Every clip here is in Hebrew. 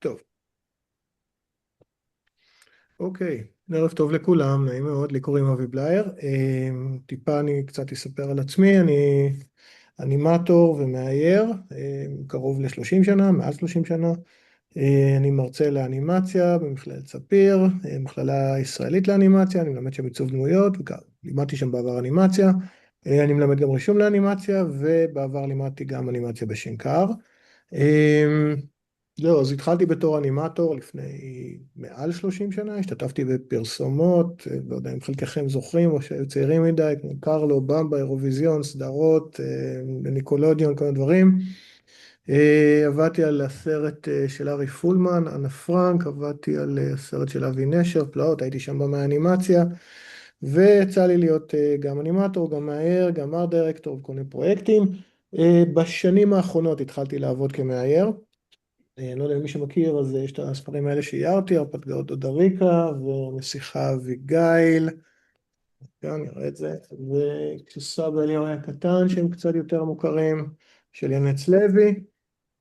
טוב, אוקיי, ערב טוב לכולם, נעים מאוד, לי קוראים אבי בלייר. טיפה אני קצת אספר על עצמי, אני אנימטור ומאייר, קרוב ל-30 שנה, מעל 30 שנה. אני מרצה לאנימציה במכללת ספיר, מכללה ישראלית לאנימציה, אני מלמד שם עיצוב דמויות, לימדתי שם בעבר אנימציה. אני מלמד גם רישום לאנימציה, ובעבר לימדתי גם אנימציה בשנקר. זהו, אז התחלתי בתור אנימטור לפני מעל 30 שנה, השתתפתי בפרסומות, לא יודע אם חלקכם זוכרים או שהיו צעירים מדי, כמו קרלו, במבה, אירוויזיון, סדרות, ניקולודיון, כל הדברים. עבדתי על הסרט של ארי פולמן, אנה פרנק, עבדתי על הסרט של אבי נשר, פלאות, הייתי שם במאנימציה, ויצא לי להיות גם אנימטור, גם מאייר, גם ארט דירקטור וכל מיני פרויקטים. בשנים האחרונות התחלתי לעבוד כמאייר. לא יודע אם מי שמכיר, אז יש את הספרים האלה שאיירתי, הרפתקאות דודריקה ונסיכה אביגיל, גם נראה את זה, וכשסבא אליהו היה קטן, שהם קצת יותר מוכרים, של ינץ לוי,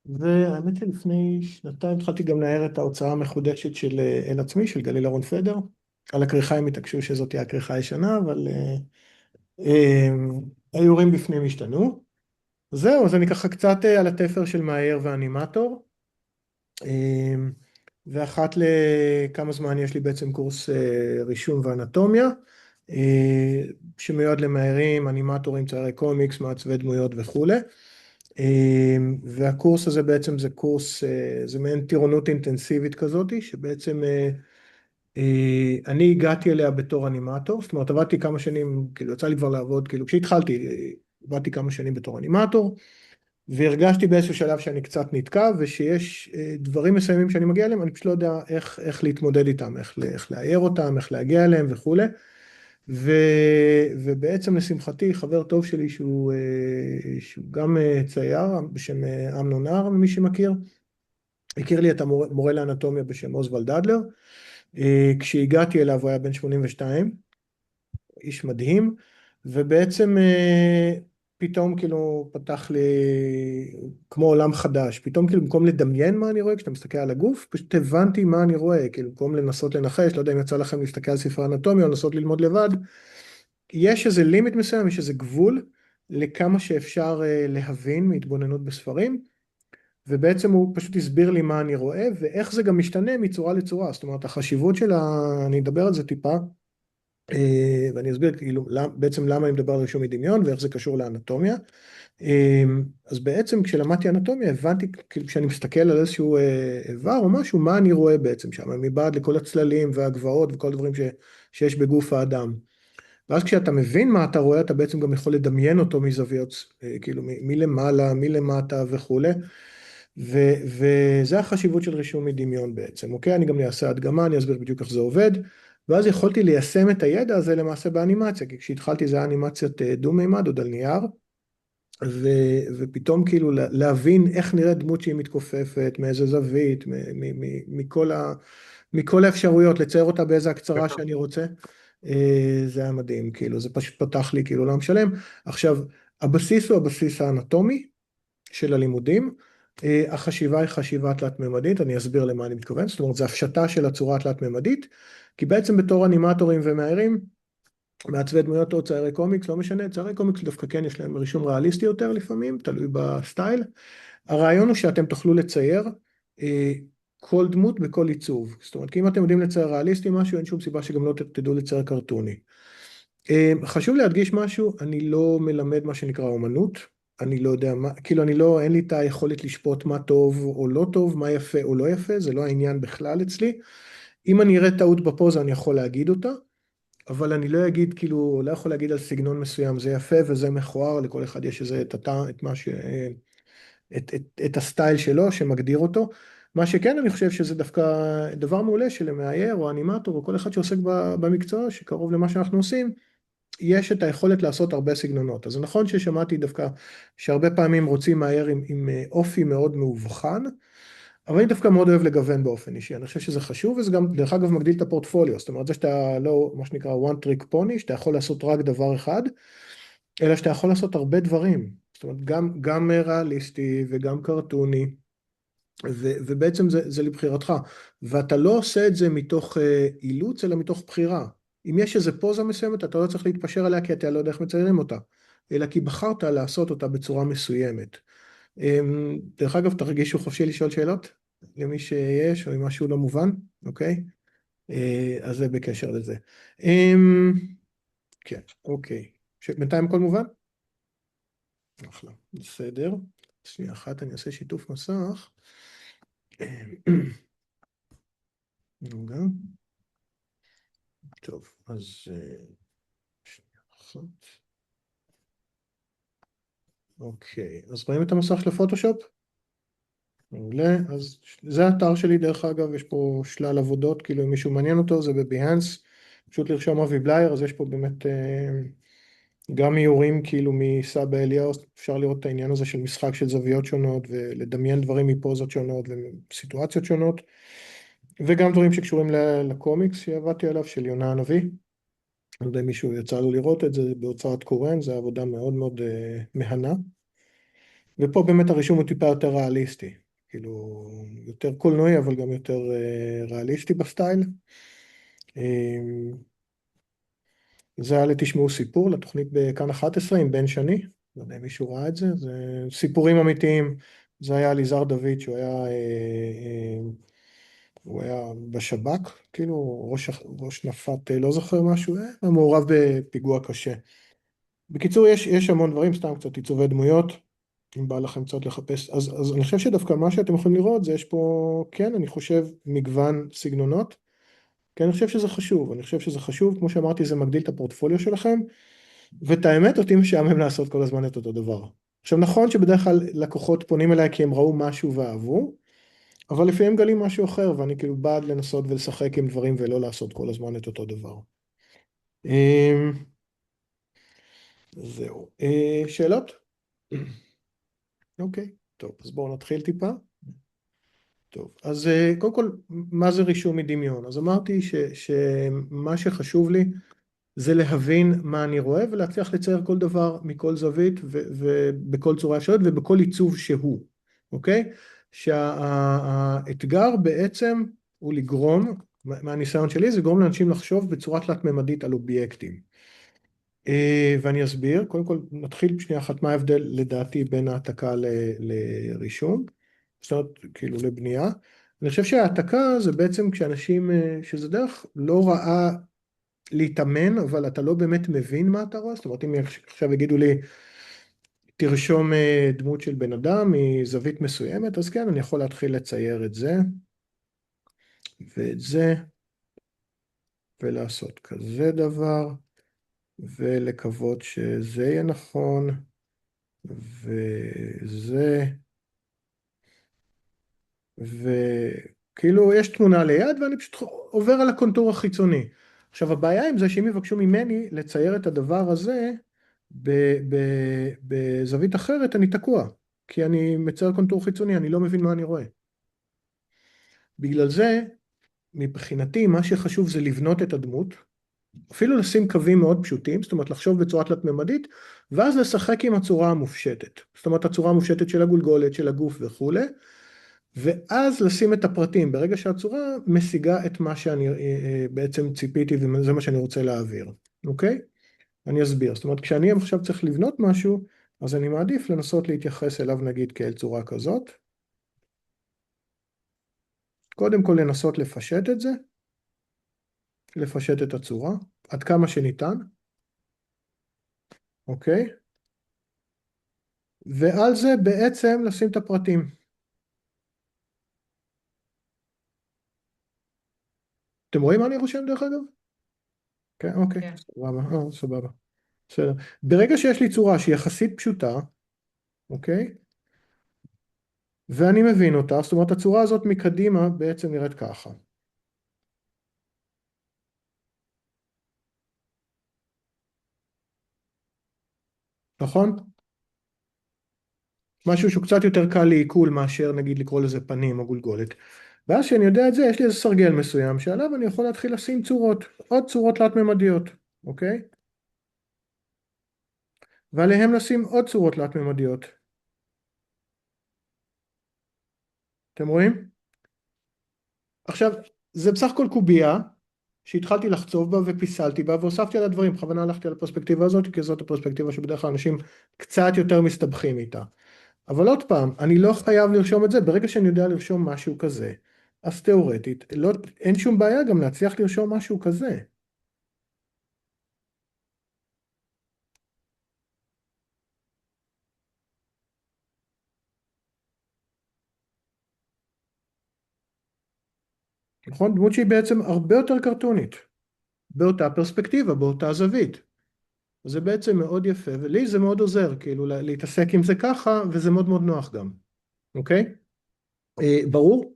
והאמת שלפני שנתיים התחלתי גם לאייר את ההוצאה המחודשת של אל עצמי, של גליל אהרון פדר. על הכריכה הם התעקשו שזאת תהיה הכריכה הישנה, אבל האיורים בפנים השתנו. זהו, אז אני ככה קצת על התפר של מאייר ואנימטור. ואחת לכמה זמן יש לי בעצם קורס רישום ואנטומיה, שמיועד למאיירים, אנימטורים, ציירי קומיקס, מעצבי דמויות וכולי. והקורס הזה בעצם זה קורס, זה מעין טירונות אינטנסיבית כזאת, שבעצם אני הגעתי אליה בתור אנימטור, זאת אומרת עבדתי כמה שנים, כאילו יצא לי כבר לעבוד, כאילו כשהתחלתי, עבדתי כמה שנים בתור אנימטור, והרגשתי באיזשהו שלב שאני קצת נתקע, ושיש דברים מסוימים שאני מגיע אליהם, אני פשוט לא יודע איך להתמודד איתם, איך לאייר אותם, איך להגיע אליהם וכולי. ובעצם לשמחתי, חבר טוב שלי שהוא גם צייר, בשם אמנון נהר, מי שמכיר, הכיר לי את המורה לאנטומיה בשם אוסוולד אדלר. כשהגעתי אליו הוא היה בן 82, איש מדהים, ובעצם פתאום כאילו פתח לי כמו עולם חדש, פתאום כאילו במקום לדמיין מה אני רואה, כשאתה מסתכל על הגוף, פשוט הבנתי מה אני רואה, כאילו במקום לנסות לנחש, לא יודע אם יצא לכם להסתכל על ספרי אנטומיה או לנסות ללמוד לבד, יש איזה לימיט מסוים, יש איזה גבול לכמה שאפשר להבין מהתבוננות בספרים, ובעצם הוא פשוט הסביר לי מה אני רואה, ואיך זה גם משתנה מצורה לצורה, זאת אומרת החשיבות שלה, אני אדבר על זה טיפה, ואני אסביר כאילו בעצם למה אני מדבר על רישום מדמיון ואיך זה קשור לאנטומיה. אז בעצם כשלמדתי אנטומיה הבנתי כאילו כשאני מסתכל על איזשהו איבר או משהו, מה אני רואה בעצם שם, מבעד לכל הצללים והגבעות וכל הדברים שיש בגוף האדם. ואז כשאתה מבין מה אתה רואה, אתה בעצם גם יכול לדמיין אותו מזוויות, כאילו מלמעלה, מלמטה וכולי. וזה החשיבות של רישום מדמיון בעצם, אוקיי? אני גם אעשה הדגמה, אני אסביר בדיוק איך זה עובד. ואז יכולתי ליישם את הידע הזה למעשה באנימציה, כי כשהתחלתי זה היה אנימציית דו-מימד, עוד על נייר, ופתאום כאילו להבין איך נראית דמות שהיא מתכופפת, מאיזה זווית, מכל האפשרויות, לצייר אותה באיזה הקצרה שאני רוצה, זה היה מדהים, כאילו, זה פשוט פתח לי כאילו עולם שלם. עכשיו, הבסיס הוא הבסיס האנטומי של הלימודים, החשיבה היא חשיבה תלת-ממדית, אני אסביר למה אני מתכוון, זאת אומרת, זה הפשטה של הצורה התלת-ממדית, כי בעצם בתור אנימטורים ומאיירים, מעצבי דמויות או ציירי קומיקס, לא משנה, ציירי קומיקס דווקא כן יש להם רישום ריאליסטי יותר לפעמים, תלוי בסטייל. הרעיון הוא שאתם תוכלו לצייר כל דמות בכל עיצוב. זאת אומרת, כי אם אתם יודעים לצייר ריאליסטי משהו, אין שום סיבה שגם לא תדעו לצייר קרטוני. חשוב להדגיש משהו, אני לא מלמד מה שנקרא אומנות, אני לא יודע מה, כאילו אין לי את היכולת לשפוט מה טוב או לא טוב, מה יפה או לא יפה, זה לא העניין בכלל אצלי. אם אני אראה טעות בפוזה, אני יכול להגיד אותה, אבל אני לא אגיד, כאילו, לא יכול להגיד על סגנון מסוים, זה יפה וזה מכוער, לכל אחד יש איזה את הסטייל שלו שמגדיר אותו. מה שכן, אני חושב שזה דווקא דבר מעולה שלמאייר או אנימטור או כל אחד שעוסק במקצוע, שקרוב למה שאנחנו עושים, יש את היכולת לעשות הרבה סגנונות. אז נכון ששמעתי דווקא שהרבה פעמים רוצים מאייר עם אופי מאוד מאובחן, אבל אני דווקא מאוד אוהב לגוון באופן אישי, אני חושב שזה חשוב, וזה גם דרך אגב מגדיל את הפורטפוליו, זאת אומרת זה שאתה לא, מה שנקרא one trick pony, שאתה יכול לעשות רק דבר אחד, אלא שאתה יכול לעשות הרבה דברים, זאת אומרת גם ריאליסטי וגם קרטוני, ובעצם זה לבחירתך, ואתה לא עושה את זה מתוך אילוץ, אלא מתוך בחירה. אם יש איזו פוזה מסוימת, אתה לא צריך להתפשר עליה, כי אתה לא יודע איך מציירים אותה, אלא כי בחרת לעשות אותה בצורה מסוימת. דרך אגב, תרגישו חופשי לשאול שאלות, למי שיש, או אם משהו לא מובן, אוקיי? אז זה בקשר לזה. כן, אוקיי. בינתיים הכל מובן? אחלה, בסדר. שנייה אחת, אני אעשה שיתוף מסך. רגע. טוב, אז שנייה אחת. אוקיי, אז רואים את המסך של הפוטושופ? מעולה, אז זה האתר שלי דרך אגב, יש פה שלל עבודות, כאילו אם מישהו מעניין אותו, זה בביהנס, פשוט לרשום אבי בלייר, אז יש פה באמת גם איורים כאילו מסבא אליהו, אפשר לראות את העניין הזה של משחק של זוויות שונות, ולדמיין דברים מפוזות שונות וסיטואציות שונות, וגם דברים שקשורים לקומיקס שעבדתי עליו, של יונה הנביא. לא יודע אם מישהו יצא לו לראות את זה בהוצאת קורן, זו עבודה מאוד מאוד מהנה. ופה באמת הרישום הוא טיפה יותר ריאליסטי, כאילו יותר קולנועי אבל גם יותר ריאליסטי בסטייל. זה היה לתשמעו סיפור לתוכנית בכאן 11 עם בן שני, לא יודע אם מישהו ראה את זה, זה סיפורים אמיתיים, זה היה על יזהר דוד שהוא היה, הוא היה בשב"כ, כאילו ראש נפת, לא זוכר משהו, היה מעורב בפיגוע קשה. בקיצור, יש המון דברים, סתם קצת עיצובי דמויות, אם בא לכם קצת לחפש, אז אני חושב שדווקא מה שאתם יכולים לראות, זה יש פה, כן, אני חושב, מגוון סגנונות, כי אני חושב שזה חשוב, אני חושב שזה חשוב, כמו שאמרתי, זה מגדיל את הפורטפוליו שלכם, ואת האמת, אותי משעמם לעשות כל הזמן את אותו דבר. עכשיו, נכון שבדרך כלל לקוחות פונים אליי כי הם ראו משהו ואהבו, אבל לפעמים גלים משהו אחר, ואני כאילו בעד לנסות ולשחק עם דברים ולא לעשות כל הזמן את אותו דבר. זהו. שאלות? אוקיי, טוב, אז בואו נתחיל טיפה. טוב, אז קודם כל, מה זה רישום מדמיון? אז אמרתי שמה שחשוב לי זה להבין מה אני רואה ולהצליח לצייר כל דבר מכל זווית ובכל צורה אפשרית ובכל עיצוב שהוא, אוקיי? שהאתגר בעצם הוא לגרום, מהניסיון שלי, זה לגרום לאנשים לחשוב בצורה תלת-ממדית על אובייקטים. ואני אסביר, קודם כל נתחיל בשנייה אחת מה ההבדל לדעתי בין העתקה לרישום, זאת אומרת כאילו לבנייה. אני חושב שהעתקה זה בעצם כשאנשים, שזה דרך לא רעה להתאמן, אבל אתה לא באמת מבין מה אתה רואה, זאת אומרת אם עכשיו יגידו לי תרשום דמות של בן אדם מזווית מסוימת, אז כן, אני יכול להתחיל לצייר את זה ואת זה, ולעשות כזה דבר, ולקוות שזה יהיה נכון. וזה, וכאילו יש תמונה ליד ואני פשוט עובר על הקונטור החיצוני. עכשיו הבעיה עם זה שאם יבקשו ממני לצייר את הדבר הזה בזווית אחרת אני תקוע, כי אני מצייר קונטור חיצוני, אני לא מבין מה אני רואה. בגלל זה מבחינתי מה שחשוב זה לבנות את הדמות, אפילו לשים קווים מאוד פשוטים, זאת אומרת לחשוב בצורה תלת-ממדית, ואז לשחק עם הצורה המופשטת. זאת אומרת הצורה המופשטת של הגולגולת, של הגוף וכולי, ואז לשים את הפרטים, ברגע שהצורה משיגה את מה שאני בעצם ציפיתי וזה מה שאני רוצה להעביר, אוקיי? אני אסביר, זאת אומרת כשאני עכשיו צריך לבנות משהו, אז אני מעדיף לנסות להתייחס אליו נגיד כאל צורה כזאת, קודם כל לנסות לפשט את זה, לפשט את הצורה, עד כמה שניתן, אוקיי? ועל זה בעצם לשים את הפרטים. אתם רואים מה אני רושם דרך אגב? כן, אוקיי, כן. סבבה, סבבה. בסדר. ברגע שיש לי צורה שהיא יחסית פשוטה, אוקיי? ואני מבין אותה, זאת אומרת הצורה הזאת מקדימה בעצם נראית ככה. נכון? משהו שהוא קצת יותר קל לעיכול מאשר נגיד לקרוא לזה פנים או גולגולת. ואז שאני יודע את זה, יש לי איזה סרגל מסוים שעליו אני יכול להתחיל לשים צורות, עוד צורות תלת-ממדיות, אוקיי? ועליהם לשים עוד צורות תלת-ממדיות. אתם רואים? עכשיו, זה בסך הכל קובייה שהתחלתי לחצוב בה ופיסלתי בה והוספתי על הדברים, בכוונה הלכתי על הפרספקטיבה הזאת, כי זאת הפרספקטיבה שבדרך כלל אנשים קצת יותר מסתבכים איתה. אבל עוד פעם, אני לא חייב לרשום את זה, ברגע שאני יודע לרשום משהו כזה, אז תיאורטית, לא, אין שום בעיה גם להצליח לרשום משהו כזה. נכון? דמות שהיא בעצם הרבה יותר קרטונית, באותה פרספקטיבה, באותה זווית. זה בעצם מאוד יפה, ולי זה מאוד עוזר, כאילו להתעסק עם זה ככה, וזה מאוד מאוד נוח גם, אוקיי? ברור?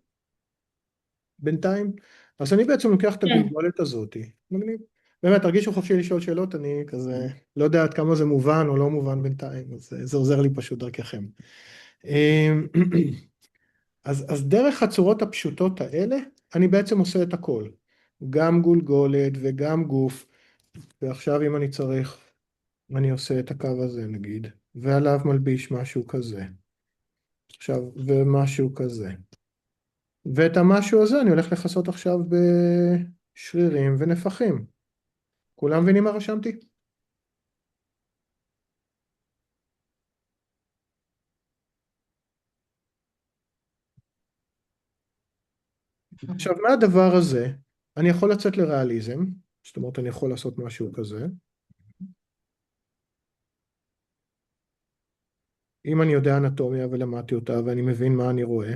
בינתיים? אז אני בעצם לוקח את כן. הגולגולת הזאת, מגניב. באמת, תרגישו חופשי לשאול שאלות, אני כזה לא יודע עד כמה זה מובן או לא מובן בינתיים, אז זה עוזר לי פשוט דרככם. אז דרך הצורות הפשוטות האלה, אני בעצם עושה את הכל. גם גולגולת וגם גוף, ועכשיו אם אני צריך, אני עושה את הקו הזה נגיד, ועליו מלביש משהו כזה. עכשיו, ומשהו כזה. ואת המשהו הזה אני הולך לכסות עכשיו בשרירים ונפחים. כולם מבינים מה רשמתי? עכשיו, מהדבר הזה, אני יכול לצאת לריאליזם, זאת אומרת, אני יכול לעשות משהו כזה. אם אני יודע אנטומיה ולמדתי אותה ואני מבין מה אני רואה,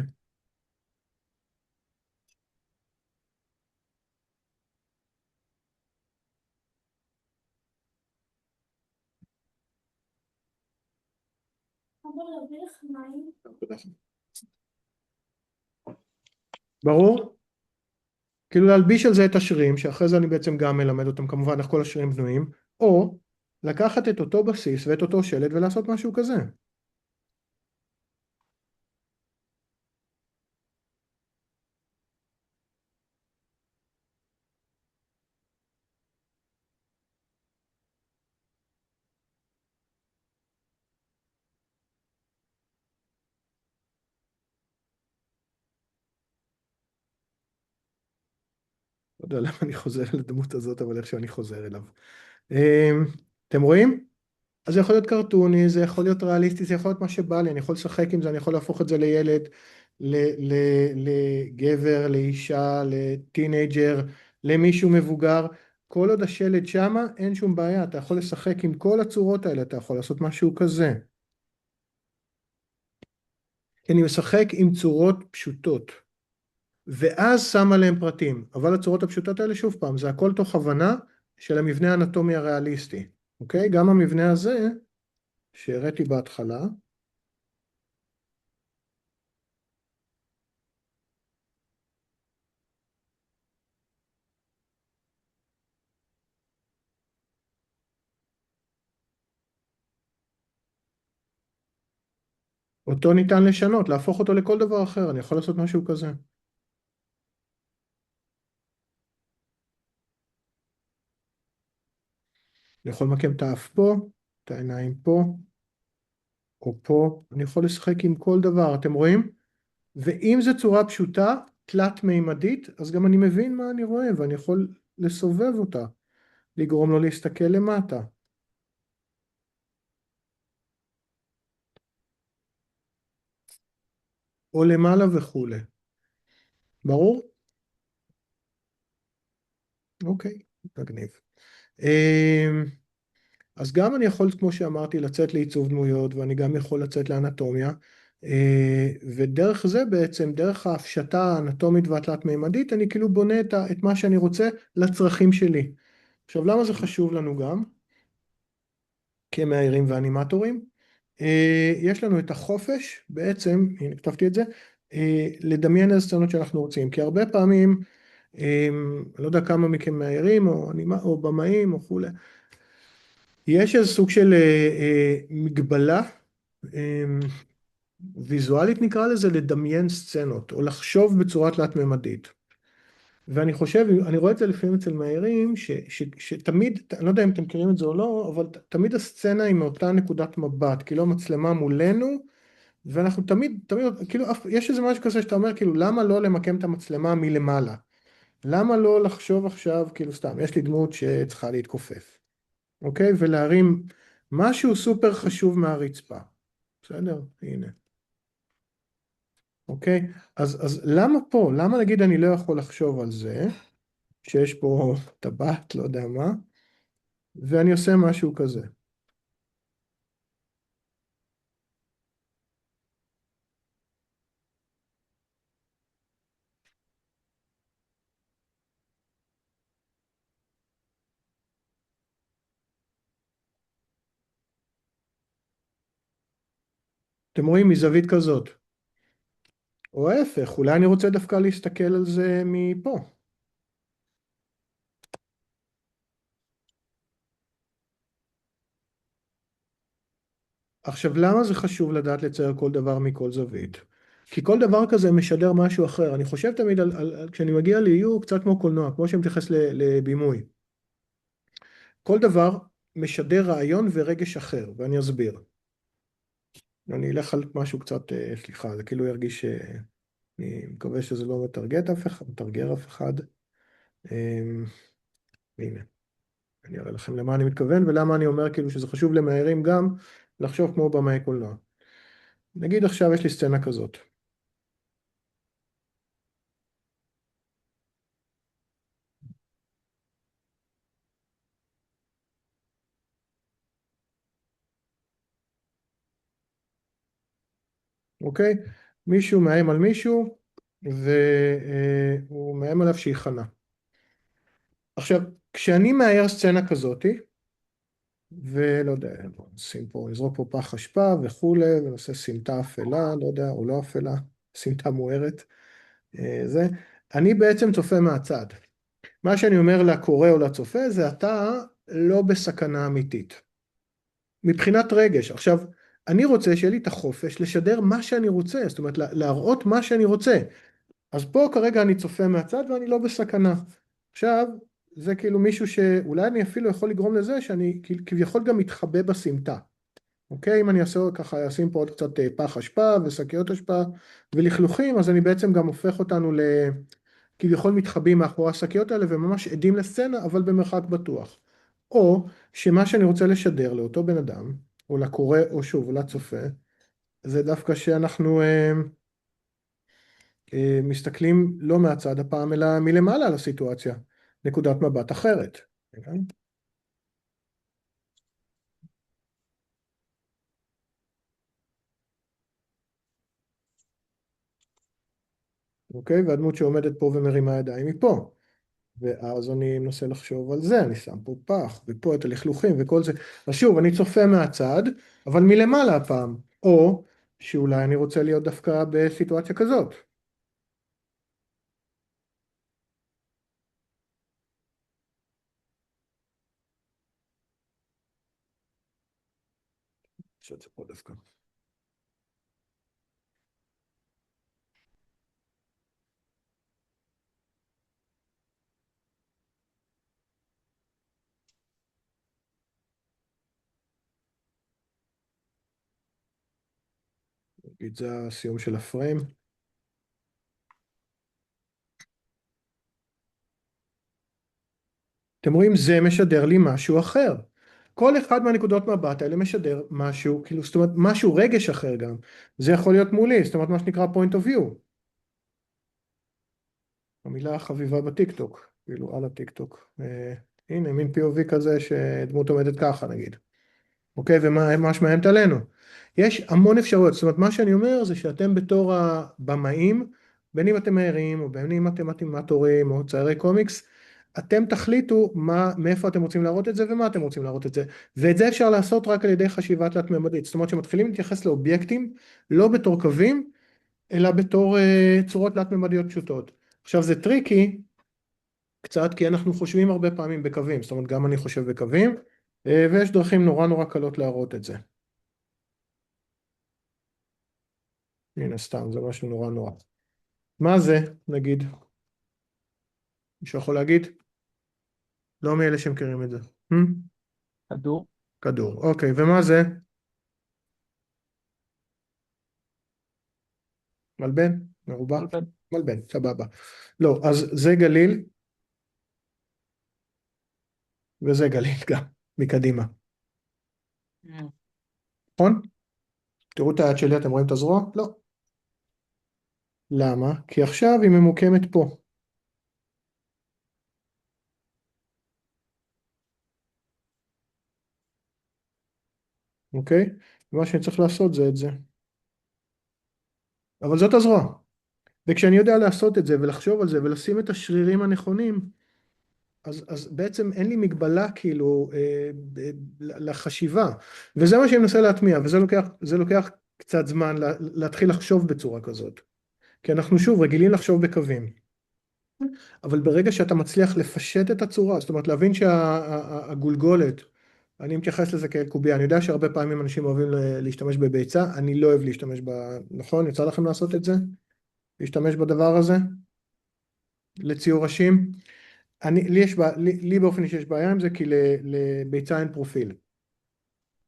ברור? כאילו להלביש על זה את השרירים, שאחרי זה אני בעצם גם מלמד אותם כמובן איך כל השרירים בנויים, או לקחת את אותו בסיס ואת אותו שלד ולעשות משהו כזה. לא יודע למה אני חוזר לדמות הזאת, אבל איך שאני חוזר אליו. אתם רואים? אז זה יכול להיות קרטוני, זה יכול להיות ריאליסטי, זה יכול להיות מה שבא לי, אני יכול לשחק עם זה, אני יכול להפוך את זה לילד, לגבר, לאישה, לטינג'ר, למישהו מבוגר. כל עוד השלד שמה, אין שום בעיה, אתה יכול לשחק עם כל הצורות האלה, אתה יכול לעשות משהו כזה. אני משחק עם צורות פשוטות, ואז שם עליהם פרטים, אבל הצורות הפשוטות האלה, שוב פעם, זה הכל תוך הבנה של המבנה האנטומי הריאליסטי, אוקיי? גם המבנה הזה, שהראיתי בהתחלה, אותו ניתן לשנות, להפוך אותו לכל דבר אחר, אני יכול לעשות משהו כזה. אני יכול למקם את האף פה, את העיניים פה, או פה, אני יכול לשחק עם כל דבר, אתם רואים? ואם זו צורה פשוטה, תלת מימדית, אז גם אני מבין מה אני רואה, ואני יכול לסובב אותה, לגרום לו להסתכל למטה. או למעלה וכולי. ברור? אוקיי, מגניב. אז גם אני יכול, כמו שאמרתי, לצאת לעיצוב דמויות, ואני גם יכול לצאת לאנטומיה, ודרך זה בעצם, דרך ההפשטה האנטומית והתלת-מימדית, אני כאילו בונה את מה שאני רוצה לצרכים שלי. עכשיו, למה זה חשוב לנו גם? כמאיירים ואנימטורים? יש לנו את החופש, בעצם, הנה כתבתי את זה, לדמיין איזה סצנות שאנחנו רוצים, כי הרבה פעמים, אני לא יודע כמה מכם מאיירים, או במאים, או כולי, יש איזה סוג של מגבלה ויזואלית נקרא לזה, לדמיין סצנות, או לחשוב בצורה תלת-ממדית. ואני חושב, אני רואה את זה לפעמים אצל מאיירים, שתמיד, אני לא יודע אם אתם מכירים את זה או לא, אבל תמיד הסצנה היא מאותה נקודת מבט, כאילו המצלמה מולנו, ואנחנו תמיד, כאילו, יש איזה משהו כזה שאתה אומר, כאילו, למה לא למקם את המצלמה מלמעלה? למה לא לחשוב עכשיו, כאילו, סתם, יש לי דמות שצריכה להתכופף, אוקיי? ולהרים משהו סופר חשוב מהרצפה, בסדר? הנה, אוקיי? אז למה פה? למה נגיד אני לא יכול לחשוב על זה, שיש פה טבעת, לא יודע מה, ואני עושה משהו כזה? אתם רואים מזווית כזאת, או ההפך, אולי אני רוצה דווקא להסתכל על זה מפה. עכשיו, למה זה חשוב לדעת לצייר כל דבר מכל זווית? כי כל דבר כזה משדר משהו אחר. אני חושב תמיד כשאני מגיע לאיור, קצת כמו קולנוע, כמו שמתייחס לבימוי. כל דבר משדר רעיון ורגש אחר, ואני אסביר. אני אלך על משהו קצת, סליחה, זה כאילו ירגיש, אני מקווה שזה לא מתרגר אף אחד. הנה, אני אראה לכם למה אני מתכוון, ולמה אני אומר כאילו שזה חשוב למאיירים גם לחשוב כמו במאי קולנוע. נגיד עכשיו יש לי סצנה כזאת. אוקיי? מישהו מאיים על מישהו, והוא מאיים עליו שיכנע. עכשיו, כשאני מאייר סצנה כזאתי, ולא יודע, בוא נשים פה, נזרוק פה פח אשפה וכולי, ונעשה סמטה אפלה, לא יודע, או לא אפלה, סמטה מוארת, זה, אני בעצם צופה מהצד. מה שאני אומר לקורא או לצופה, זה אתה לא בסכנה אמיתית. מבחינת רגש. עכשיו, אני רוצה שיהיה לי את החופש לשדר מה שאני רוצה, זאת אומרת, להראות מה שאני רוצה. אז פה כרגע אני צופה מהצד ואני לא בסכנה. עכשיו, זה כאילו מישהו שאולי אני אפילו יכול לגרום לזה שאני כביכול גם מתחבא בסמטה. אוקיי? אם אני אעשה ככה, אשים פה עוד קצת פח אשפה ושקיות אשפה ולכלוכים, אז אני בעצם גם הופך אותנו כביכול מתחבאים מאחורי השקיות האלה וממש עדים לסצנה, אבל במרחק בטוח. או שמה שאני רוצה לשדר לאותו בן אדם, או לקורא, או שוב, או לצופה, זה דווקא שאנחנו מסתכלים לא מהצד הפעם, אלא מלמעלה על הסיטואציה, נקודת מבט אחרת. כן? אוקיי? והדמות שעומדת פה ומרימה ידיים מפה. ואז אני מנסה לחשוב על זה, אני שם פה פח, ופה את הלכלוכים וכל זה. אז שוב, אני צופה מהצד, אבל מלמעלה הפעם. או שאולי אני רוצה להיות דווקא בסיטואציה כזאת. שזה פה דווקא. נגיד זה הסיום של הפריים. אתם רואים, זה משדר לי משהו אחר. כל אחד מהנקודות מבט האלה משדר משהו, כאילו, זאת אומרת, משהו רגש אחר גם. זה יכול להיות מולי, זאת אומרת, מה שנקרא point of view. המילה החביבה בטיקטוק, כאילו, על הטיקטוק. הנה, מין POV כזה שדמות עומדת ככה, נגיד. אוקיי, ומה ממש מאיימת עלינו. יש המון אפשרויות, זאת אומרת, מה שאני אומר זה שאתם בתור הבמאים, בין אם אתם מהירים, או בין אם אתם אנימטורים, או ציירי קומיקס, אתם תחליטו מאיפה אתם רוצים להראות את זה, ומה אתם רוצים להראות את זה. ואת זה אפשר לעשות רק על ידי חשיבה תלת-ממדית. זאת אומרת, שמתחילים להתייחס לאובייקטים, לא בתור קווים, אלא בתור צורות תלת-ממדיות פשוטות. עכשיו, זה טריקי, קצת, כי אנחנו חושבים הרבה פעמים בקווים, זאת אומרת, גם אני חושב בקווים, ויש דרכים נורא נורא קלות להראות את זה. הנה סתם, זה משהו נורא נורא. מה זה, נגיד? מישהו יכול להגיד? לא מאלה שמכירים את זה. כדור. כדור, אוקיי, ומה זה? מלבן, מרובע, מלבן. מלבן, סבבה. לא, אז זה גליל, וזה גליל גם, מקדימה. נכון? תראו את היד שלי, אתם רואים את הזרוע? לא. למה? כי עכשיו היא ממוקמת פה. אוקיי? מה שאני צריך לעשות זה את זה. אבל זאת הזרוע. וכשאני יודע לעשות את זה ולחשוב על זה ולשים את השרירים הנכונים, אז בעצם אין לי מגבלה כאילו לחשיבה. וזה מה שאני מנסה להטמיע, וזה לוקח קצת זמן להתחיל לחשוב בצורה כזאת. כי אנחנו שוב רגילים לחשוב בקווים. אבל ברגע שאתה מצליח לפשט את הצורה, זאת אומרת להבין שהגולגולת, אני מתייחס לזה כקובייה, אני יודע שהרבה פעמים אנשים אוהבים להשתמש בביצה, אני לא אוהב להשתמש נכון? יצא לכם לעשות את זה? להשתמש בדבר הזה? לציור ראשים? לי באופן אישי יש בעיה עם זה, כי לביצה אין פרופיל,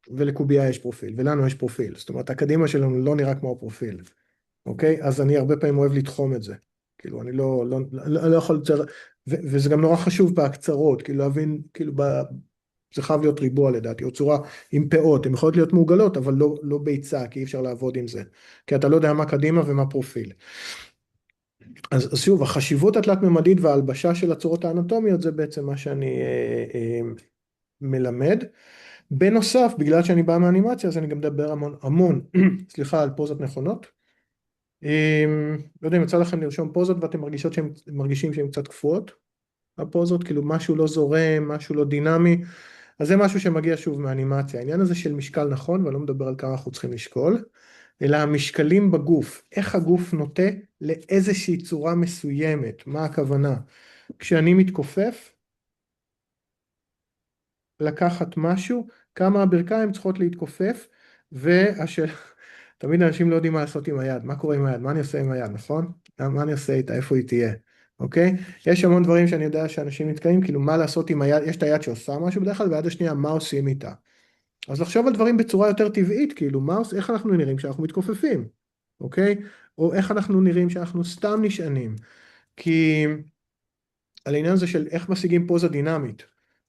ולקובייה יש פרופיל, ולנו יש פרופיל, זאת אומרת הקדימה שלנו לא נראה כמו הפרופיל, אוקיי? אז אני הרבה פעמים אוהב לתחום את זה, כאילו אני לא יכול לצייר, וזה גם נורא חשוב בהקצרות, כאילו להבין, כאילו זה חייב להיות ריבוע לדעתי, או צורה עם פאות, הן יכולות להיות מעוגלות, אבל לא ביצה, כי אי אפשר לעבוד עם זה, כי אתה לא יודע מה קדימה ומה פרופיל. אז שוב, החשיבות התלת-ממדית וההלבשה של הצורות האנטומיות, זה בעצם מה שאני מלמד. בנוסף, בגלל שאני בא מאנימציה, אז אני גם מדבר המון, סליחה, על פוזות נכונות. לא יודע אם יצא לכם לרשום פוזות ואתם מרגישים שהן קצת קפואות, הפוזות, כאילו משהו לא זורם, משהו לא דינמי, אז זה משהו שמגיע שוב מאנימציה. העניין הזה של משקל נכון, ואני לא מדבר על כמה אנחנו צריכים לשקול, אלא המשקלים בגוף, איך הגוף נוטה לאיזושהי צורה מסוימת, מה הכוונה? כשאני מתכופף, לקחת משהו, כמה הברכיים צריכות להתכופף, תמיד אנשים לא יודעים מה לעשות עם היד, מה קורה עם היד, מה אני עושה עם היד, נכון? מה אני עושה איתה, איפה היא תהיה, אוקיי? יש המון דברים שאני יודע שאנשים נתקעים, כאילו מה לעשות עם היד, יש את היד שעושה משהו בדרך כלל, והיד השנייה, מה עושים איתה? אז לחשוב על דברים בצורה יותר טבעית, כאילו, איך אנחנו נראים כשאנחנו מתכופפים, אוקיי? או איך אנחנו נראים כשאנחנו סתם נשענים, כי על העניין הזה של איך משיגים פוזה דינמית.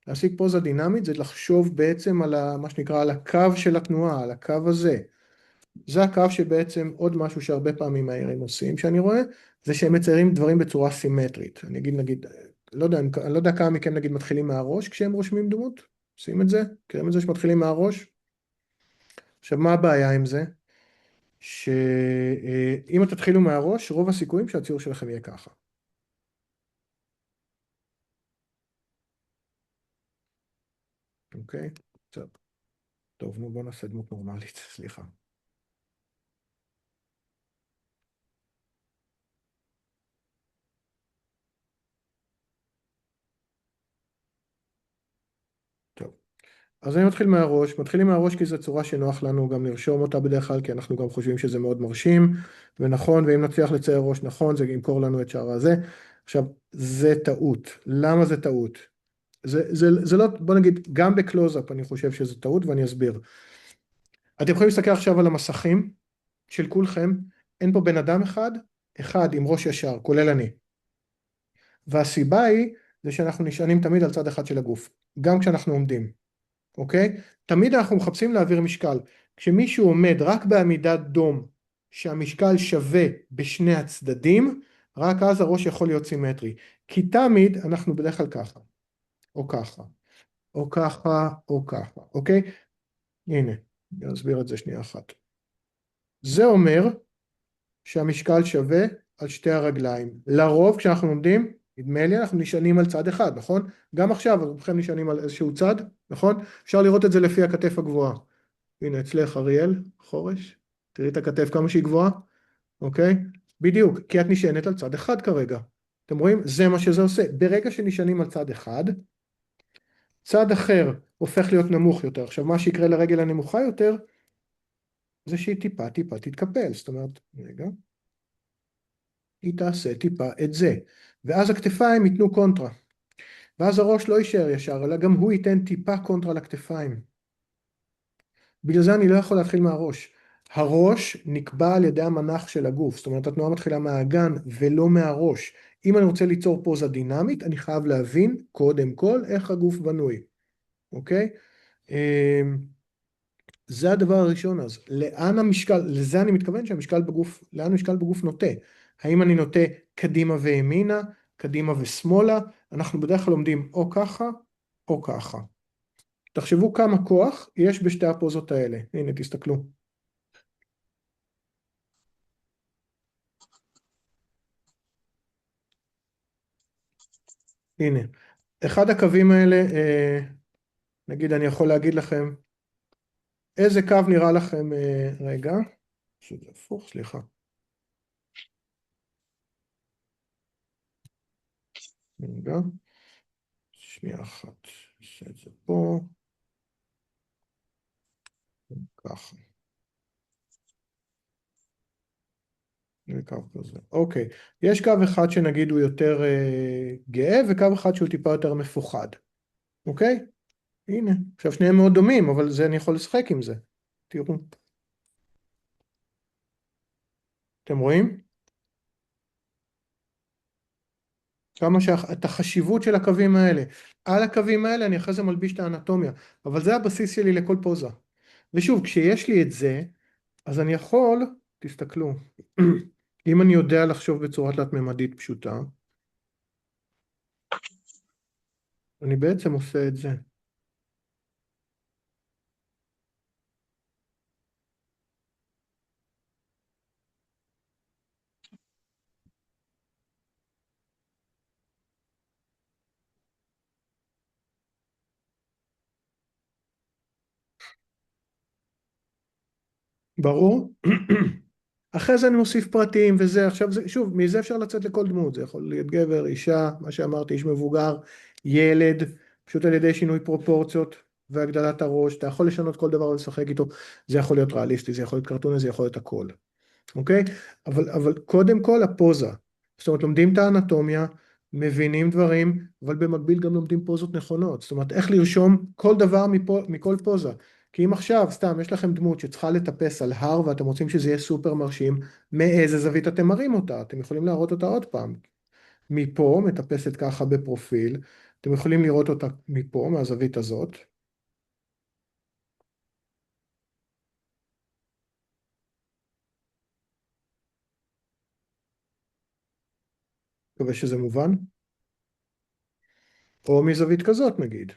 להשיג פוזה דינמית זה לחשוב בעצם על מה שנקרא, על הקו של התנועה, על הקו הזה. זה הקו שבעצם עוד משהו שהרבה פעמים מהירים עושים, שאני רואה, זה שהם מציירים דברים בצורה סימטרית. אני אגיד, נגיד, אני לא יודע כמה מכם נגיד מתחילים מהראש כשהם רושמים דמות, עושים את זה? מכירים את זה שמתחילים מהראש? עכשיו, מה הבעיה עם זה? שאם אתם תתחילו מהראש, רוב הסיכויים שהציור שלכם יהיה ככה. אוקיי? טוב, נו בוא נעשה דמות נורמלית, סליחה. טוב. אז אני מתחילים מהראש כי זו צורה שנוח לנו גם לרשום אותה בדרך כלל, כי אנחנו גם חושבים שזה מאוד מרשים ונכון, ואם נצליח לצייר ראש נכון, זה ימכור לנו את שאר הזה. עכשיו, זה טעות. למה זה טעות? זה לא, בוא נגיד, גם בקלוזאפ אני חושב שזה טעות ואני אסביר. אתם יכולים להסתכל עכשיו על המסכים של כולכם, אין פה בן אדם אחד עם ראש ישר, כולל אני. והסיבה היא, זה שאנחנו נשענים תמיד על צד אחד של הגוף, גם כשאנחנו עומדים. אוקיי? תמיד אנחנו מחפשים להעביר משקל. כשמישהו עומד רק בעמידת דום, שהמשקל שווה בשני הצדדים, רק אז הראש יכול להיות סימטרי. כי תמיד אנחנו בדרך כלל ככה, או ככה, או ככה, או ככה, אוקיי? הנה, אני אסביר את זה שנייה אחת. זה אומר שהמשקל שווה על שתי הרגליים. לרוב כשאנחנו עומדים, נדמה לי אנחנו נשענים על צד אחד, נכון? גם עכשיו רובכם נשענים על איזשהו צד, נכון? אפשר לראות את זה לפי הכתף הגבוהה. הנה אצלך אריאל, חורש, תראי את הכתף כמה שהיא גבוהה, אוקיי? בדיוק, כי את נשענת על צד אחד כרגע. אתם רואים? זה מה שזה עושה. ברגע שנשענים על צד אחד, צד אחר הופך להיות נמוך יותר. עכשיו מה שיקרה לרגל הנמוכה יותר, זה שהיא טיפה תתקפל. זאת אומרת, רגע, היא תעשה טיפה את זה. ואז הכתפיים ייתנו קונטרה. ואז הראש לא יישאר ישר, אלא גם הוא ייתן טיפה קונטרה לכתפיים. בגלל זה אני לא יכול להתחיל מהראש. הראש נקבע על ידי המנח של הגוף, זאת אומרת התנועה מתחילה מהאגן ולא מהראש. אם אני רוצה ליצור פוזה דינמית, אני חייב להבין קודם כל איך הגוף בנוי, אוקיי? זה הדבר הראשון. אז לאן המשקל, לזה אני מתכוון שהמשקל בגוף, לאן המשקל בגוף נוטה? האם אני נוטה קדימה וימינה, קדימה ושמאלה? אנחנו בדרך כלל לומדים או ככה או ככה. תחשבו כמה כוח יש בשתי הפוזות האלה. הנה, תסתכלו. הנה, אחד הקווים האלה, נגיד אני יכול להגיד לכם, איזה קו נראה לכם, רגע, שזה הפוך, סליחה. רגע, שנייה אחת, נעשה את זה פה, ככה. זה קו כזה. אוקיי, יש קו אחד שנגיד הוא יותר גאה, וקו אחד שהוא טיפה יותר מפוחד. אוקיי? הנה, עכשיו שניהם מאוד דומים, אבל זה אני יכול לשחק עם זה. תראו. אתם רואים? את החשיבות של הקווים האלה. על הקווים האלה אני אחרי זה מלביש את האנטומיה, אבל זה הבסיס שלי לכל פוזה. ושוב, כשיש לי את זה, אז אני יכול, תסתכלו, אם אני יודע לחשוב בצורה תלת-ממדית פשוטה, אני בעצם עושה את זה. ברור? אחרי זה אני מוסיף פרטים וזה, עכשיו זה, שוב, מזה אפשר לצאת לכל דמות, זה יכול להיות גבר, אישה, מה שאמרתי, איש מבוגר, ילד, פשוט על ידי שינוי פרופורציות והגדלת הראש, אתה יכול לשנות כל דבר ולשחק איתו, זה יכול להיות ריאליסטי, זה יכול להיות קרטוני, זה יכול להיות הכל, אוקיי? אבל קודם כל הפוזה, זאת אומרת לומדים את האנטומיה, מבינים דברים, אבל במקביל גם לומדים פוזות נכונות, זאת אומרת איך לרשום כל דבר מכל פוזה, כי אם עכשיו סתם יש לכם דמות שצריכה לטפס על הר ואתם רוצים שזה יהיה סופר מרשים, מאיזה זווית אתם מראים אותה? אתם יכולים להראות אותה עוד פעם. מפה, מטפסת ככה בפרופיל, אתם יכולים לראות אותה מפה, מהזווית הזאת. מקווה שזה מובן. או מזווית כזאת נגיד.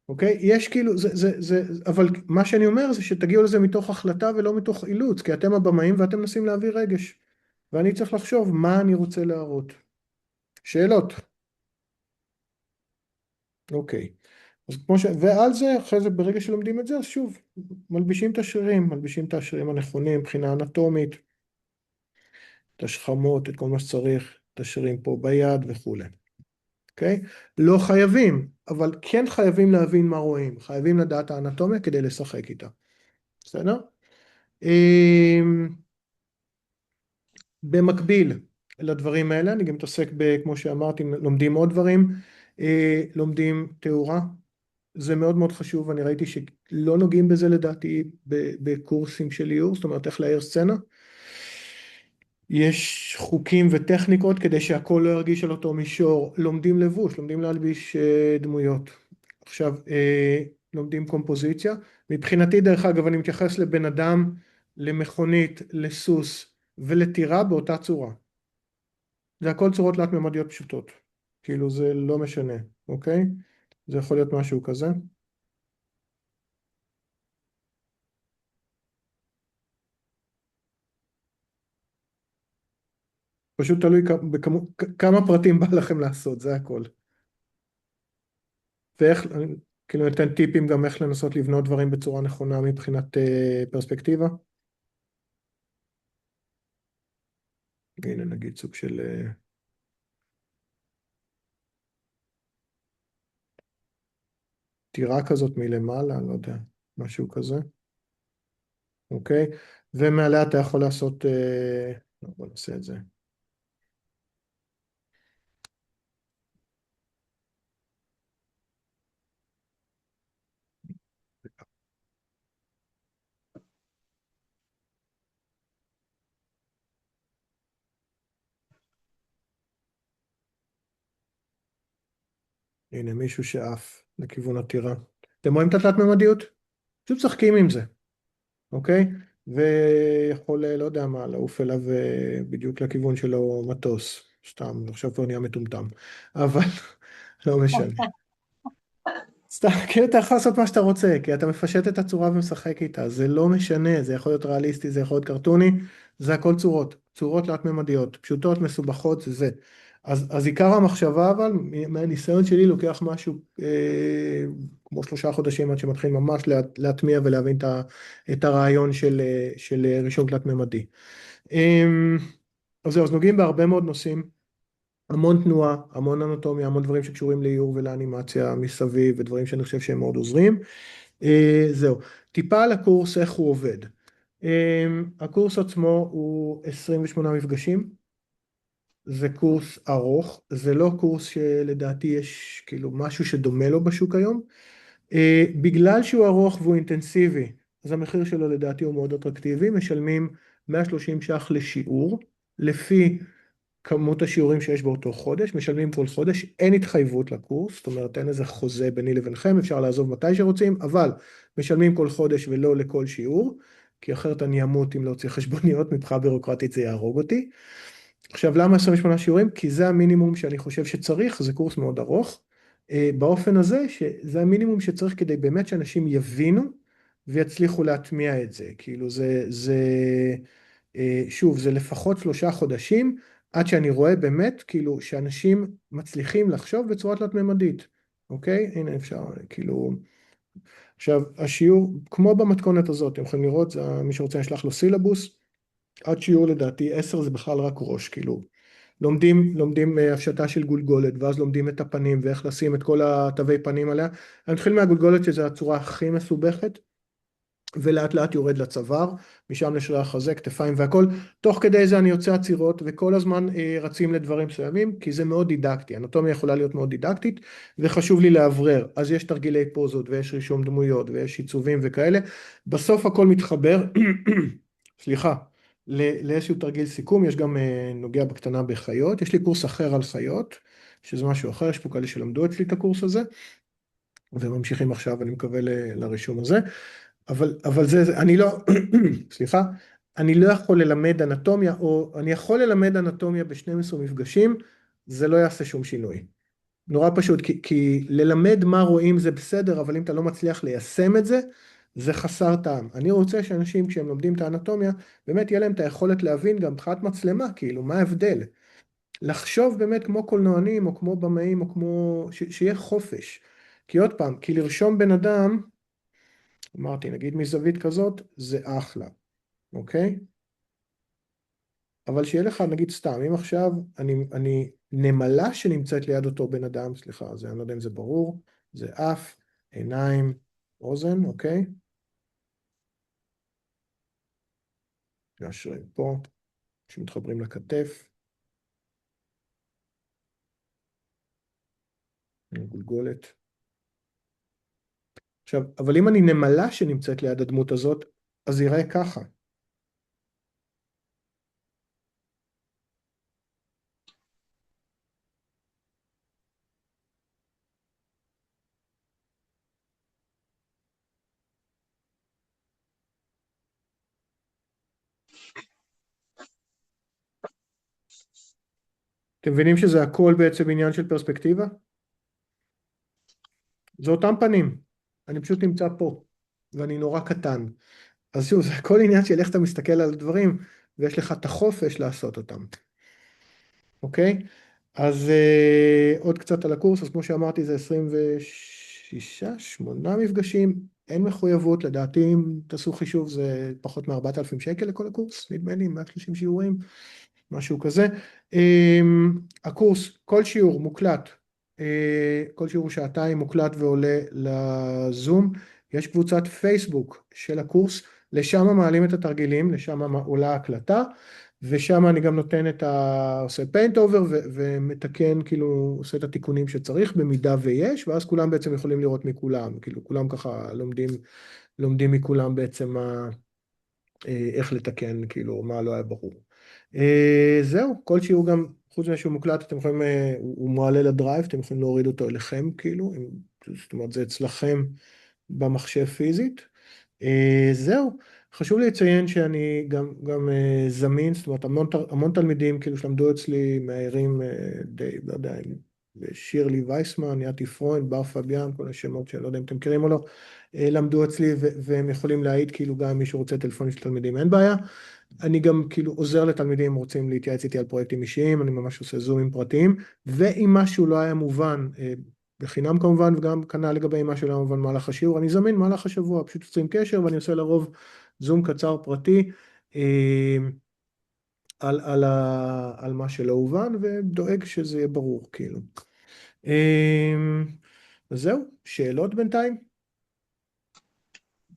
אוקיי? יש כאילו, אבל מה שאני אומר זה שתגיעו לזה מתוך החלטה ולא מתוך אילוץ, כי אתם הבמאים ואתם מנסים להביא רגש. ואני צריך לחשוב מה אני רוצה להראות. שאלות. אוקיי. אז ועל זה, אחרי זה, ברגע שלומדים את זה, אז שוב, מלבישים את השרירים הנכונים, מבחינה אנטומית, את השכמות, את כל מה שצריך, את השרירים פה ביד וכולי. אוקיי? לא חייבים, אבל כן חייבים להבין מה רואים. חייבים לדעת האנטומיה כדי לשחק איתה. בסדר? במקביל לדברים האלה, אני גם מתעסק כמו שאמרתי, לומדים עוד דברים, לומדים תאורה, זה מאוד מאוד חשוב, אני ראיתי שלא נוגעים בזה לדעתי בקורסים של איור, זאת אומרת איך לאייר סצנה. יש חוקים וטכניקות כדי שהכל לא ירגיש על אותו מישור, לומדים לבוש, לומדים להלביש דמויות. עכשיו, לומדים קומפוזיציה. מבחינתי, דרך אגב, אני מתייחס לבן אדם, למכונית, לסוס ולטירה באותה צורה. זה הכל צורות תלת-ממדיות פשוטות. כאילו זה לא משנה, אוקיי? זה יכול להיות משהו כזה. פשוט תלוי כמה פרטים בא לכם לעשות, זה הכל. ואיך, כאילו ניתן טיפים גם איך לנסות לבנות דברים בצורה נכונה מבחינת פרספקטיבה. הנה נגיד סוג של טירה כזאת מלמעלה, לא יודע. משהו כזה, אוקיי? ומעליה אתה יכול לעשות, בוא נעשה את זה. הנה מישהו שעף לכיוון הטירה. אתם רואים את התלת-ממדיות? פשוט משחקים עם זה, אוקיי? ויכול, לא יודע מה, לעוף אליו בדיוק לכיוון שלו מטוס. סתם, עכשיו כבר נהיה מטומטם. אבל לא משנה. סתם, כאילו אתה יכול לעשות מה שאתה רוצה, כי אתה מפשט את הצורה ומשחק איתה, זה לא משנה, זה יכול להיות ריאליסטי, זה יכול להיות קרטוני, זה הכל צורות, צורות תלת-ממדיות, פשוטות, מסובכות, זה זה. אז עיקר המחשבה אבל, מהניסיון שלי לוקח משהו כמו 3 חודשים עד שמתחיל ממש להטמיע ולהבין את הרעיון של רישום תלת-ממדי. אז זהו, אז נוגעים בהרבה מאוד נושאים. המון תנועה, המון אנטומיה, המון דברים שקשורים לאיור ולאנימציה מסביב, ודברים שאני חושב שהם מאוד עוזרים. זהו, טיפה על הקורס, איך הוא עובד. הקורס עצמו הוא 28 מפגשים, זה קורס ארוך, זה לא קורס שלדעתי יש כאילו משהו שדומה לו בשוק היום. בגלל שהוא ארוך והוא אינטנסיבי, אז המחיר שלו לדעתי הוא מאוד אטרקטיבי, משלמים 130 ש"ח לשיעור, לפי כמות השיעורים שיש באותו חודש, משלמים כל חודש, אין התחייבות לקורס, זאת אומרת אין איזה חוזה ביני לבינכם, אפשר לעזוב מתי שרוצים, אבל משלמים כל חודש ולא לכל שיעור, כי אחרת אני אמות אם להוציא חשבוניות, מבחינה בירוקרטית זה יהרוג אותי. עכשיו למה 28 שיעורים? כי זה המינימום שאני חושב שצריך, זה קורס מאוד ארוך, באופן הזה שזה המינימום שצריך כדי באמת שאנשים יבינו ויצליחו להטמיע את זה, כאילו שוב, זה לפחות 3 חודשים, עד שאני רואה באמת, כאילו, שאנשים מצליחים לחשוב בצורה תלת-ממדית, אוקיי? הנה אפשר, כאילו... עכשיו, השיעור, כמו במתכונת הזאת, אתם יכולים לראות, מי שרוצה נשלח לו סילבוס, עד שיעור לדעתי 10 זה בכלל רק ראש, כאילו. לומדים הפשטה של גולגולת, ואז לומדים את הפנים, ואיך לשים את כל התווי פנים עליה. אני מתחיל מהגולגולת, שזו הצורה הכי מסובכת, ולאט לאט יורד לצוואר, משם לשרירי החזה, כתפיים והכל. תוך כדי זה אני יוצא עצירות, וכל הזמן רצים לדברים מסוימים, כי זה מאוד דידקטי. אנטומיה יכולה להיות מאוד דידקטית, וחשוב לי לאוורר. אז יש תרגילי פוזות, ויש רישום דמויות, ויש עיצובים וכאלה. בסוף הכל מתחבר, סליחה, לאיזשהו תרגיל סיכום. יש גם נוגע בקטנה בחיות. יש לי קורס אחר על חיות, שזה משהו אחר, יש פה כאלה שלמדו אצלי את הקורס הזה, וממשיכים עכשיו, אני מקווה לרישום הזה. אבל אני לא, סליחה, אני לא יכול ללמד אנטומיה, או אני יכול ללמד אנטומיה ב12 מפגשים, זה לא יעשה שום שינוי. נורא פשוט, כי ללמד מה רואים זה בסדר, אבל אם אתה לא מצליח ליישם את זה, זה חסר טעם. אני רוצה שאנשים, כשהם לומדים את האנטומיה, באמת יהיה להם את היכולת להבין גם מבחינת מצלמה, כאילו, מה ההבדל? לחשוב באמת כמו קולנוענים, או כמו במאים, או כמו, שיהיה חופש. כי עוד פעם, כי לרשום בן אדם, אמרתי, נגיד מזווית כזאת, זה אחלה, אוקיי? אבל שיהיה לך, נגיד סתם, אם עכשיו אני נמלה שנמצאת ליד אותו בן אדם, סליחה, זה, אני לא יודע אם זה ברור, זה אף, עיניים, אוזן, אוקיי? והשרירים פה, שמתחברים לכתף, גולגולת. עכשיו, אבל אם אני נמלה שנמצאת ליד הדמות הזאת, אז יראה ככה. אתם מבינים שזה הכל בעצם עניין של פרספקטיבה? זה אותם פנים, אני פשוט נמצא פה, ואני נורא קטן. אז שוב, זה הכל עניין של איך אתה מסתכל על הדברים, ויש לך את החופש לעשות אותם, אוקיי? אז עוד קצת על הקורס, אז כמו שאמרתי, זה 26, 8 מפגשים, אין מחויבות, לדעתי אם תעשו חישוב זה פחות מ4,000 שקל לכל הקורס, נדמה לי, 130 שיעורים, משהו כזה. הקורס, כל שיעור מוקלט, כל שיעור שעתיים מוקלט ועולה לזום, יש קבוצת פייסבוק של הקורס, לשם מעלים את התרגילים, לשם עולה הקלטה, ושם אני גם נותן עושה paint over ומתקן, כאילו עושה את התיקונים שצריך במידה ויש, ואז כולם בעצם יכולים לראות מכולם, כאילו כולם ככה לומדים מכולם בעצם איך לתקן, כאילו מה לא היה ברור. זהו, כל שיעור גם, חוץ מזה שהוא מוקלט, אתם יכולים, הוא מועלה לדרייב, אתם יכולים להוריד אותו אליכם, כאילו, זאת אומרת, זה אצלכם במחשב פיזית. זהו, חשוב לי לציין שאני גם זמין, זאת אומרת, המון תלמידים, כאילו, שלמדו אצלי, מהערים די, לא יודע, שירלי וייסמן, יתי פרוינד, בר פביאן, כל השמות שלא יודע אם אתם מכירים או לא, למדו אצלי והם יכולים להעיד, כאילו, גם מי שרוצה טלפונים של תלמידים, אין בעיה. אני גם כאילו עוזר לתלמידים אם רוצים להתייעץ איתי על פרויקטים אישיים, אני ממש עושה זומים פרטיים, ואם משהו לא היה מובן, בחינם כמובן, וגם כנ"ל לגבי משהו לא היה מובן במהלך השיעור, אני זמין במהלך השבוע, פשוט יוצרים קשר, ואני עושה לרוב זום קצר פרטי, על מה שלא הובן, ודואג שזה יהיה ברור, כאילו. אז זהו, שאלות בינתיים?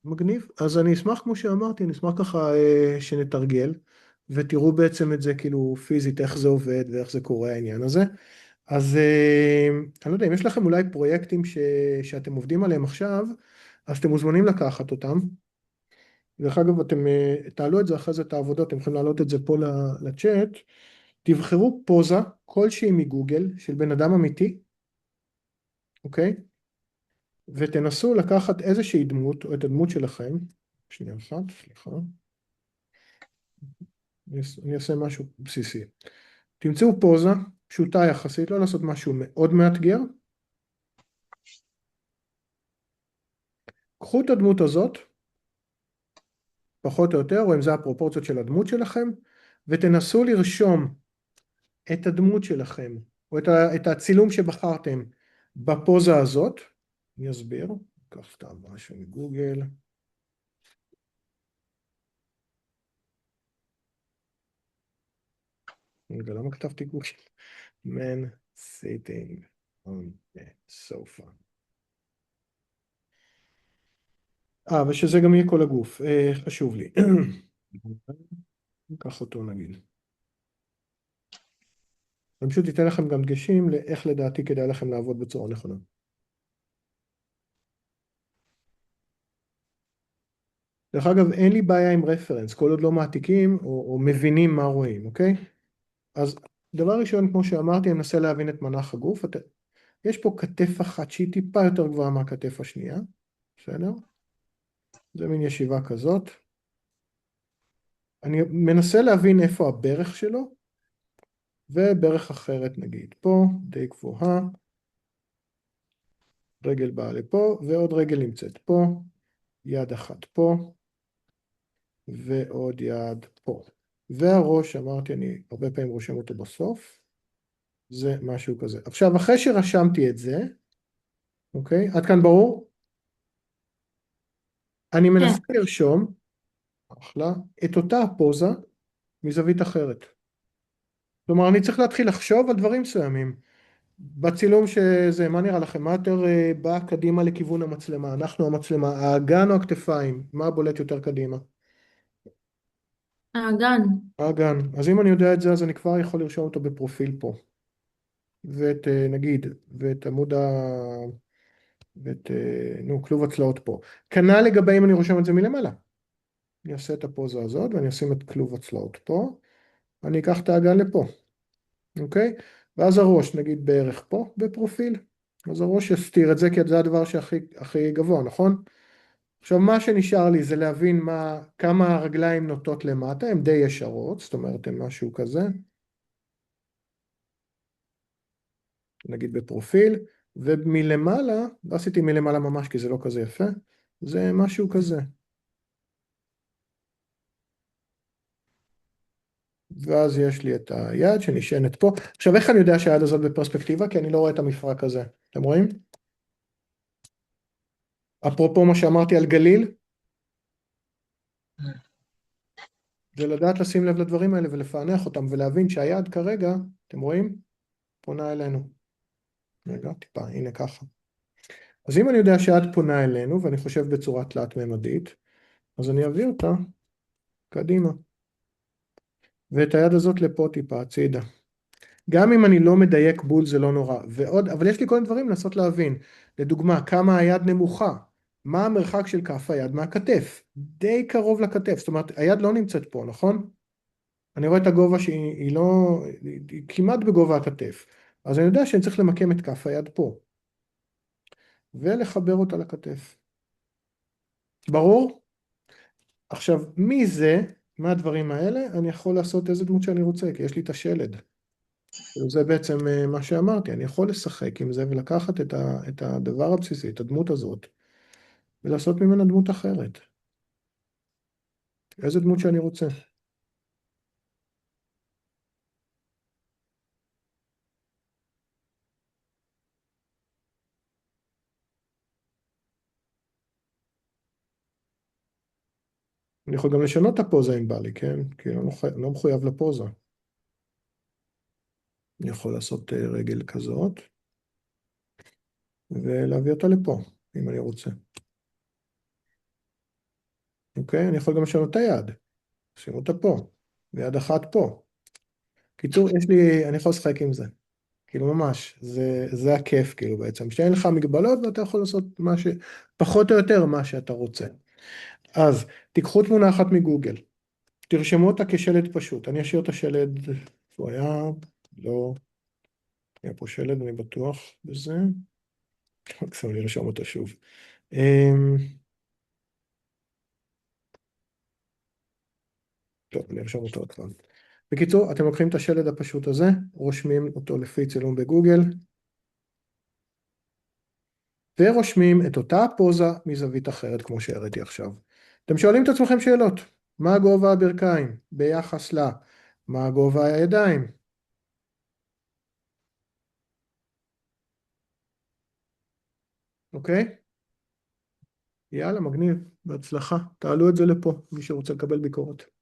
מגניב. אז אני אשמח, כמו שאמרתי, אני אשמח ככה שנתרגל, ותראו בעצם את זה כאילו פיזית, איך זה עובד ואיך זה קורה העניין הזה. אז אני לא יודע, אם יש לכם אולי פרויקטים שאתם עובדים עליהם עכשיו, אז אתם מוזמנים לקחת אותם. דרך אגב, אתם תעלו את זה אחרי זה את העבודות, אתם יכולים להעלות את זה פה לצ'אט. תבחרו פוזה כלשהי מגוגל של בן אדם אמיתי, אוקיי? ותנסו לקחת איזושהי דמות, או את הדמות שלכם. שנייה אחת, סליחה. אני אעשה משהו בסיסי. תמצאו פוזה פשוטה יחסית, לא לעשות משהו מאוד מאתגר. קחו את הדמות הזאת, פחות או יותר, או אם זה הפרופורציות של הדמות שלכם, ותנסו לרשום את הדמות שלכם, או את הצילום שבחרתם בפוזה הזאת. אני אסביר, ניקח סתם משהו מגוגל. רגע, למה כתבתי גוגל? Man sitting on the sofa. ושזה גם יהיה כל הגוף, חשוב לי. ניקח אותו נגיד. אני פשוט אתן לכם גם דגשים לאיך לדעתי כדאי לכם לעבוד בצורה נכונה. דרך אגב, אין לי בעיה עם רפרנס, כל עוד לא מעתיקים או מבינים מה רואים, אוקיי? אז דבר ראשון, כמו שאמרתי, אני מנסה להבין את מנח הגוף. יש פה כתף אחת שהיא טיפה יותר גבוהה מהכתף השנייה, בסדר? זה מין ישיבה כזאת. אני מנסה להבין איפה הברך שלו, וברך אחרת נגיד פה, די גבוהה. רגל באה לפה, ועוד רגל נמצאת פה, יד אחת פה, ועוד יד פה. והראש, אמרתי, אני הרבה פעמים רושם אותו בסוף, זה משהו כזה. עכשיו, אחרי שרשמתי את זה, אוקיי, עד כאן ברור? אני מנסה לרשום, אחלה, את אותה הפוזה מזווית אחרת. כלומר, אני צריך להתחיל לחשוב על דברים מסוימים. בצילום שזה, מה נראה לכם? מה יותר בא קדימה לכיוון המצלמה? אנחנו המצלמה, האגן או הכתפיים? מה בולט יותר קדימה? האגן. האגן. אז אם אני יודע את זה, אז אני כבר יכול לרשום אותו בפרופיל פה. ואת, נגיד, ואת עמוד ואת, כלוב הצלעות פה. כנ"ל לגבי אם אני רושם את זה מלמעלה. אני אעשה את הפוזה הזאת, ואני אשים את כלוב הצלעות פה. אני אקח את האגן לפה, אוקיי? ואז הראש, נגיד בערך פה, בפרופיל. אז הראש יסתיר את זה, כי זה הדבר שהכי גבוה, נכון? עכשיו, מה שנשאר לי זה להבין כמה הרגליים נוטות למטה, הן די ישרות, זאת אומרת, הן משהו כזה. נגיד בפרופיל, ומלמעלה, לא עשיתי מלמעלה ממש כי זה לא כזה יפה, זה משהו כזה. ואז יש לי את היד שנשענת פה. עכשיו, איך אני יודע שהיד הזאת בפרספקטיבה? כי אני לא רואה את המפרק הזה. אתם רואים? אפרופו מה שאמרתי על גליל, זה לדעת לשים לב לדברים האלה ולפענח אותם ולהבין שהיד כרגע, אתם רואים? פונה אלינו. רגע, טיפה, הנה ככה. אז אם אני יודע שאת פונה אלינו, ואני חושב בצורה תלת-ממדית, אז אני אביא אותה קדימה. ואת היד הזאת לפה טיפה, הצידה. גם אם אני לא מדייק בול זה לא נורא. ועוד, אבל יש לי כל מיני דברים לנסות להבין. לדוגמה, כמה היד נמוכה. מה המרחק של כף היד מהכתף? די קרוב לכתף. זאת אומרת, היד לא נמצאת פה, נכון? אני רואה את הגובה שהיא לא... היא כמעט בגובה הכתף. אז אני יודע שאני צריך למקם את כף היד פה. ולחבר אותה לכתף. ברור? עכשיו, מזה, מהדברים האלה, אני יכול לעשות איזה דמות שאני רוצה, כי יש לי את השלד. זה בעצם מה שאמרתי, אני יכול לשחק עם זה ולקחת את הדבר הבסיסי, את הדמות הזאת, ולעשות ממנה דמות אחרת. איזה דמות שאני רוצה. אני יכול גם לשנות את הפוזה אם בא לי, כן? כי אני לא מחויב לפוזה. אני יכול לעשות רגל כזאת, ולהביא אותה לפה, אם אני רוצה. אוקיי? אני יכול גם לשנות את היד. שים אותה פה, ויד אחת פה. קיצור, אני יכול לשחק עם זה. כאילו ממש, זה הכיף כאילו בעצם, שאין לך מגבלות ואתה יכול לעשות פחות או יותר מה שאתה רוצה. אז תיקחו תמונה אחת מגוגל, תרשמו אותה כשלד פשוט, אני אשאיר את השלד, איפה הוא היה? לא, היה פה שלד, אני בטוח בזה, מקסימום אני ארשום אותו שוב. טוב, אני ארשום אותו עוד פעם. בקיצור, אתם לוקחים את השלד הפשוט הזה, רושמים אותו לפי צילום בגוגל, ורושמים את אותה פוזה מזווית אחרת כמו שהראיתי עכשיו. אתם שואלים את עצמכם שאלות, מה גובה הברכיים ביחס ל... מה גובה הידיים? אוקיי? יאללה, מגניב, בהצלחה. תעלו את זה לפה, מי שרוצה לקבל ביקורת.